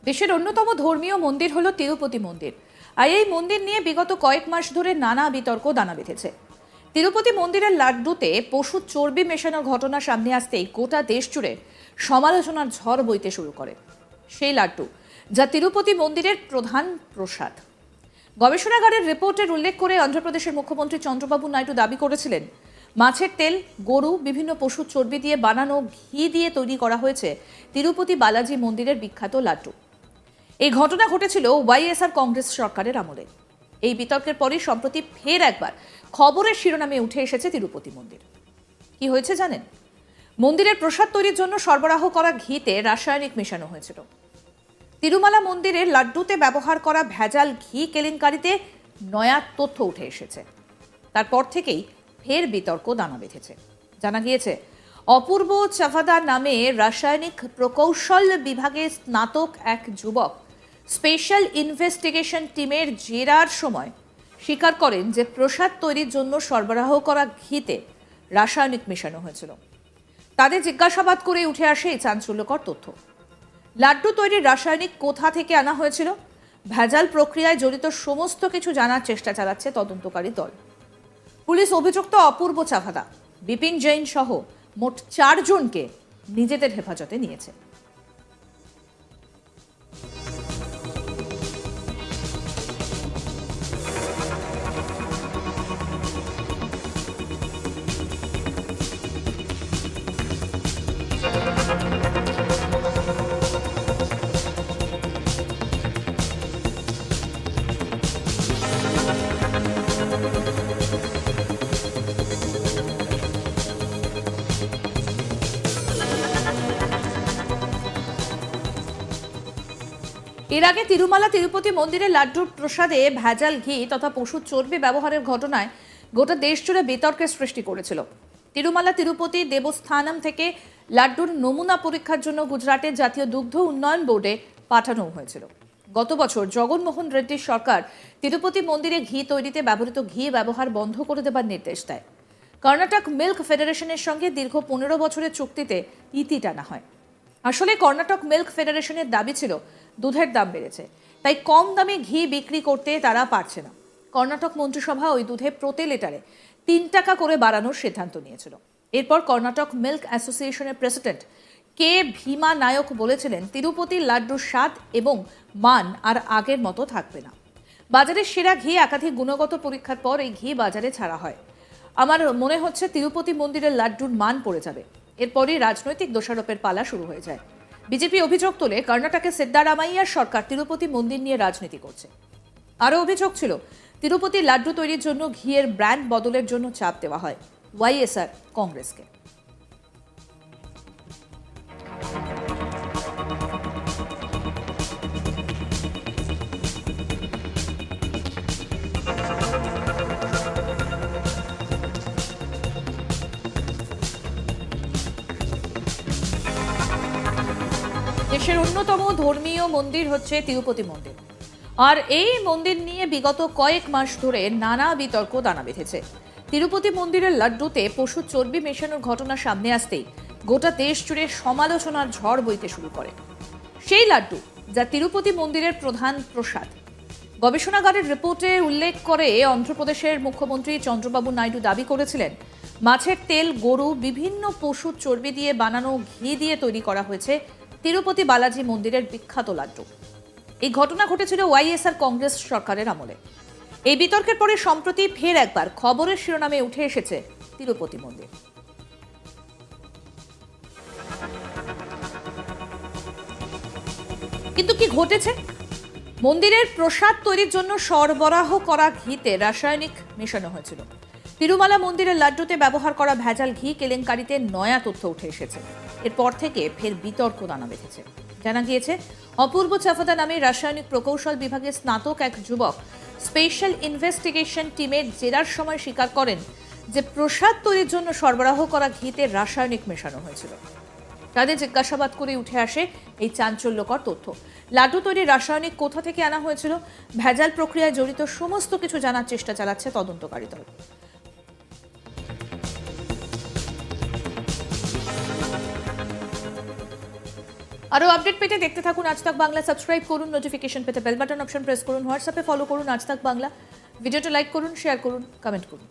দেশের অন্যতম ধর্মীয় মন্দির হলো তিরুপতি মন্দির। আর এই মন্দির নিয়ে বিগত কয়েক মাস ধরে নানা বিতর্ক দানা বেঁধেছে। তিরুপতি মন্দিরের লাড্ডুতে পশুর চর্বি মেশানোর ঘটনা সামনে আসতেই গোটা দেশ জুড়ে সমালোচনার ঝড় বইতে শুরু করে। সেই লাড্ডু যা তিরুপতি মন্দিরের প্রধান প্রসাদ। গবেষণাগারের রিপোর্টের উল্লেখ করে অন্ধ্রপ্রদেশের মুখ্যমন্ত্রী চন্দ্রবাবু নাইডু দাবি করেছিলেন, মাছের তেল, গরু, বিভিন্ন পশুর চর্বি দিয়ে বানানো ঘি দিয়ে তৈরি করা হয়েছে তিরুপতি বালাজি মন্দিরের বিখ্যাত লাড্ডু। এই ঘটনা ঘটেছিল ওয়াইএসআর কংগ্রেস সরকারের আমলে। এই বিতর্কের পরই সম্প্রতি ফের একবার খবরের শিরোনামে উঠে এসেছে তিরুপতি মন্দির। কি হয়েছে জানেন? মন্দিরের প্রসাদ তৈরির জন্য সরবরাহ করা ঘিতে রাসায়নিক মেশানো হয়েছিল। তিরুমালা মন্দিরের লাড্ডুতে ব্যবহার করা ভেজাল ঘি কেলেঙ্কারিতে নয়া তথ্য উঠে এসেছে। তারপর থেকেই ফের বিতর্ক দানা বেঁধেছে। জানা গিয়েছে, অপূর্ব চাভাদা নামে রাসায়নিক প্রকৌশল বিভাগে স্নাতক এক যুবক স্পেশাল ইনভেস্টিগেশন টিমের জেরার সময় স্বীকার করেন যে প্রসাদ তৈরির জন্য সরবরাহ করা ঘিতে রাসায়নিক মেশানো হয়েছিল। তাদের জিজ্ঞাসাবাদ করে উঠে আসে এই চাঞ্চল্যকর তথ্য। লাড্ডু তৈরির রাসায়নিক কোথা থেকে আনা হয়েছিল, ভেজাল প্রক্রিয়ায় জড়িত সমস্ত কিছু জানার চেষ্টা চালাচ্ছে তদন্তকারী দল। পুলিশ অভিযুক্ত অপূর্ব চাভাদা, বিপিন জৈন সহ মোট 4 জনকে নিজেদের হেফাজতে নিয়েছে। এর আগে তিরুমালা তিরুপতি মন্দিরের লাড্ডুর প্রসাদে ভেজাল ঘি তথা পশুর চর্বি ব্যবহারের ঘটনায় গোটা দেশ জুড়ে বিতর্কের সৃষ্টি করেছিল। তিরুমালা তিরুপতি দেবস্থানম থেকে লাড্ডুর নমুনা পরীক্ষার জন্য গুজরাটের জাতীয় দুগ্ধ উন্নয়ন বোর্ডে পাঠানো হয়েছিল। গত বছর জগনমোহন রেড্ডির সরকার তিরুপতি মন্দিরে ঘি তৈরিতে ব্যবহৃত ঘি ব্যবহার বন্ধ করে দেবার নির্দেশ দেয়। কর্ণাটক মিল্ক ফেডারেশনের সঙ্গে দীর্ঘ 15 বছরের চুক্তিতে ইতি টানা হয়। আসলে কর্ণাটক মিল্ক ফেডারেশনের দাবি ছিল দুধের দাম বেড়েছে, তাই কম দামে ঘি বিক্রি করতে তারা পারছে না। কর্ণাটক মন্ত্রিসভা ওই দুধে প্রতি লিটারে 3 টাকা করে বাড়ানোর সিদ্ধান্ত নিয়েছিল। এরপর কর্ণাটক মিল্ক অ্যাসোসিয়েশনের প্রেসিডেন্ট কে ভীমা নায়ক বলেছিলেন, তিরুপতির লাড্ডুর স্বাদ এবং মান আর আগের মতো থাকবে না। বাজারের সেরা ঘি একাধিক গুণগত পরীক্ষার পর এই ঘি বাজারে ছাড়া হয়। আমার মনে হচ্ছে তিরুপতি মন্দিরের লাড্ডুর মান পড়ে যাবে। এরপরই রাজনৈতিক দোষারোপের পালা শুরু হয়ে যায়। বিজেপি অভিযোগ তোলে, কর্ণাটকের সিদ্দারামাইয়ার সরকার তিরুপতি মন্দির নিয়ে রাজনীতি করছে। আরও অভিযোগ ছিল, তিরুপতির লাড্ডু তৈরির জন্য ঘিয়ের ব্র্যান্ড বদলের জন্য চাপ দেওয়া হয় ওয়াইএসআর কংগ্রেসকে। দেশের অন্যতম ধর্মীয় মন্দির হচ্ছে তিরুপতি মন্দির। আর এই মন্দির নিয়ে বিগত কয়েক মাস ধরে নানা বিতর্ক দানা বেঁধেছে। তিরুপতি মন্দিরের লাড্ডুতে পশুর চর্বি মেশানোর ঘটনা সামনে আসতেই গোটা দেশ জুড়ে সমালোচনার ঝড় বইতে শুরু করে। সেই লাড্ডু যা তিরুপতি মন্দিরের প্রধান প্রসাদ। গবেষণাগারের রিপোর্টে উল্লেখ করে অন্ধ্রপ্রদেশের মুখ্যমন্ত্রী চন্দ্রবাবু নাইডু দাবি করেছিলেন, মাছের তেল, গরু, বিভিন্ন পশুর চর্বি দিয়ে বানানো ঘি দিয়ে তৈরি করা হয়েছে তিরুপতি বালাজি মন্দিরের বিখ্যাত লাড্ডু। এই ঘটনা ঘটেছিল ওয়াইএসআর কংগ্রেস সরকারের আমলে। এই বিতর্কের পরে সম্প্রতি ফের একবার খবরের শিরোনামে উঠে এসেছে তিরুপতি মন্দির। কিন্তু কি ঘটেছে? মন্দিরের প্রসাদ তৈরির জন্য সরবরাহ করা ঘিতে রাসায়নিক মেশানো হয়েছিল। তিরুমালা মন্দিরের লাড্ডুতে ব্যবহার করা ভেজাল ঘি কেলেঙ্কারিতে নয়া তথ্য উঠে এসেছে। এরপর থেকে ফের বিতর্ক দানা বেঁধেছে। জানা গিয়েছে, অপূর্ব চাভাদা নামে রাসায়নিক প্রকৌশল বিভাগে স্নাতক এক যুবক স্পেশাল ইনভেস্টিগেশন টিমের জেরার সময় স্বীকার করেন যে প্রসাদ তৈরির জন্য সরবরাহ করা ঘিতে রাসায়নিক মেশানো হয়েছিল। তাদের জিজ্ঞাসাবাদ করে উঠে আসে এই চাঞ্চল্যকর তথ্য। লাড্ডু তৈরির রাসায়নিক কোথা থেকে আনা হয়েছিল, ভেজাল প্রক্রিয়ায় জড়িত সমস্ত কিছু জানার চেষ্টা চালাচ্ছে তদন্তকারী দল। আরও আপডেট পেতে দেখতে থাকুন আজ তাক বাংলা। সাবস্ক্রাইব করুন, নোটিফিকেশন পেতে বেল বাটন অপশন প্রেস করুন, হোয়াটসঅ্যাপে ফলো করুন আজ তাক বাংলা। ভিডিওটা লাইক করুন, শেয়ার করুন, কমেন্ট করুন।